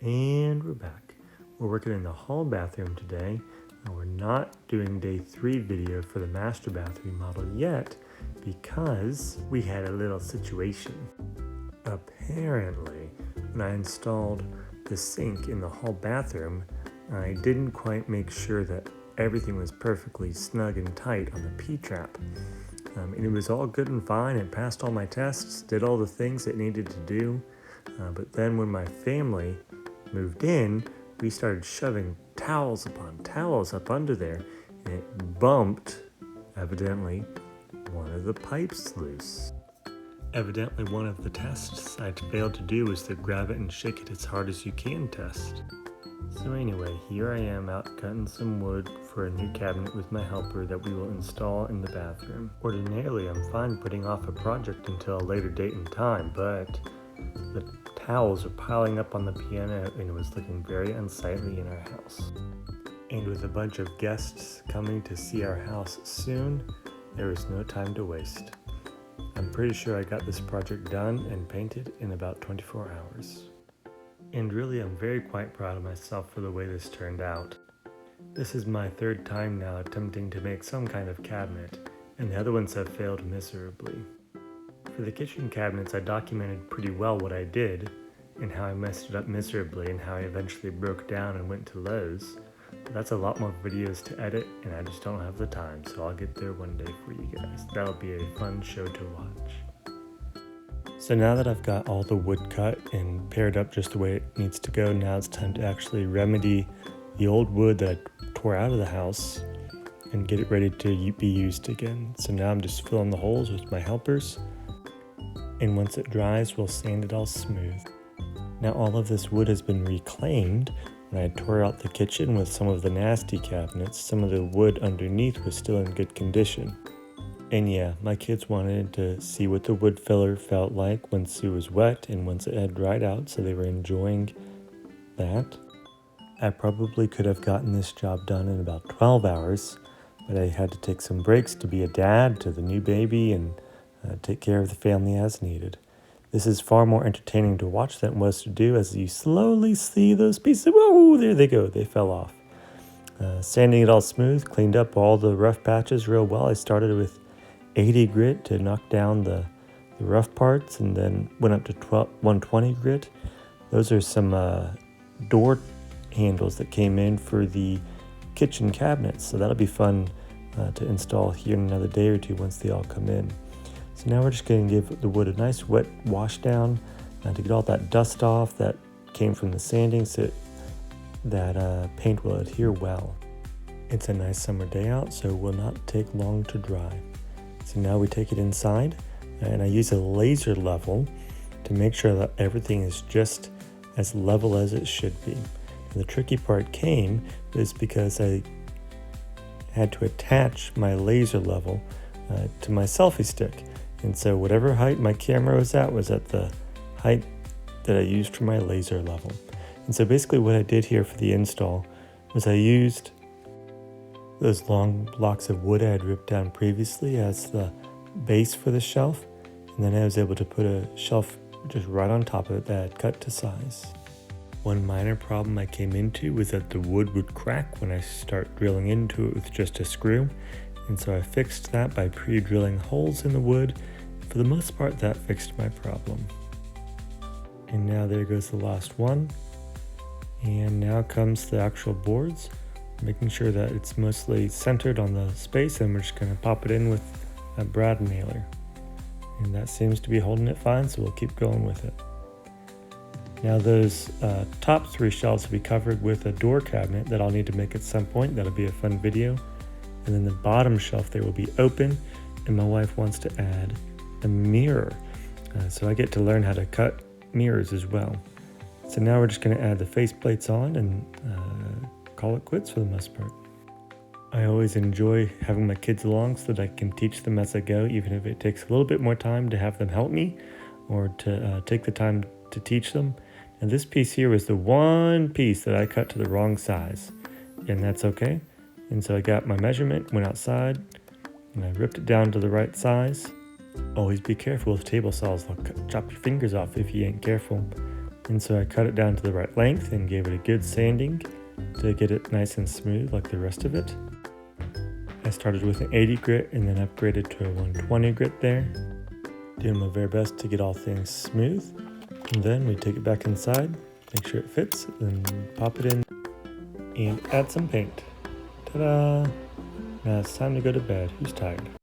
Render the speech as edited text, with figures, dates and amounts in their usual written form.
And we're back. We're working in the hall bathroom today, and we're not doing day 3 video for the master bathroom model yet because we had a little situation. Apparently, when I installed the sink in the hall bathroom, I didn't quite make sure that everything was perfectly snug and tight on the P-trap. And it was all good and fine. It passed all my tests, did all the things it needed to do. But then when my family moved in, we started shoving towels upon towels up under there, and it bumped, evidently, one of the pipes loose. Evidently, one of the tests I'd failed to do was the grab it and shake it as hard as you can test. So anyway, here I am out cutting some wood for a new cabinet with my helper that we will install in the bathroom. Ordinarily, I'm fine putting off a project until a later date and time, but the towels are piling up on the piano and it was looking very unsightly in our house. And with a bunch of guests coming to see our house soon, there is no time to waste. I'm pretty sure I got this project done and painted in about 24 hours. And really, I'm very quite proud of myself for the way this turned out. This is my 3rd time now attempting to make some kind of cabinet, and the other ones have failed miserably. For the kitchen cabinets, I documented pretty well what I did, and how I messed it up miserably, and how I eventually broke down and went to Lowe's. But that's a lot more videos to edit, and I just don't have the time, so I'll get there one day for you guys. That'll be a fun show to watch. So now that I've got all the wood cut and paired up just the way it needs to go, now it's time to actually remedy the old wood that I tore out of the house and get it ready to be used again. So now I'm just filling the holes with my helpers, and once it dries, we'll sand it all smooth. Now all of this wood has been reclaimed. When I tore out the kitchen with some of the nasty cabinets, some of the wood underneath was still in good condition. And yeah, my kids wanted to see what the wood filler felt like once it was wet and once it had dried out, so they were enjoying that. I probably could have gotten this job done in about 12 hours, but I had to take some breaks to be a dad to the new baby and take care of the family as needed. This is far more entertaining to watch than it was to do, as you slowly see those pieces. Whoa, there they go, they fell off. Sanding it all smooth, cleaned up all the rough patches real well. I started with 80 grit to knock down the rough parts, and then went up to 120 grit. Those are some door handles that came in for the kitchen cabinets, so that'll be fun to install here in another day or two once they all come in. So now we're just going to give the wood a nice wet wash down to get all that dust off that came from the sanding, so that paint will adhere well. It's a nice summer day out, so it will not take long to dry. So now we take it inside, and I use a laser level to make sure that everything is just as level as it should be. And the tricky part came is because I had to attach my laser level to my selfie stick. And so whatever height my camera was at the height that I used for my laser level. And so basically what I did here for the install was I used those long blocks of wood I had ripped down previously as the base for the shelf. And then I was able to put a shelf just right on top of it that I had cut to size. One minor problem I came into was that the wood would crack when I start drilling into it with just a screw. And so I fixed that by pre-drilling holes in the wood. For the most part, that fixed my problem. And now there goes the last one. And now comes the actual boards, making sure that it's mostly centered on the space, and we're just going to pop it in with a brad nailer. And that seems to be holding it fine, so we'll keep going with it. Now those top 3 shelves will be covered with a door cabinet that I'll need to make at some point. That'll be a fun video. And then the bottom shelf there will be open, and my wife wants to add a mirror. So I get to learn how to cut mirrors as well. So now we're just going to add the face plates on and call it quits for the most part. I always enjoy having my kids along so that I can teach them as I go, even if it takes a little bit more time to have them help me or to take the time to teach them. And this piece here was the one piece that I cut to the wrong size, and that's okay. And so I got my measurement, went outside, and I ripped it down to the right size. Always be careful with table saws, they'll chop your fingers off if you ain't careful. And so I cut it down to the right length and gave it a good sanding to get it nice and smooth like the rest of it. I started with an 80 grit and then upgraded to a 120 grit there. Doing my very best to get all things smooth. And then we take it back inside, make sure it fits, then pop it in and add some paint. Ta-da! Now it's time to go to bed. Who's tired?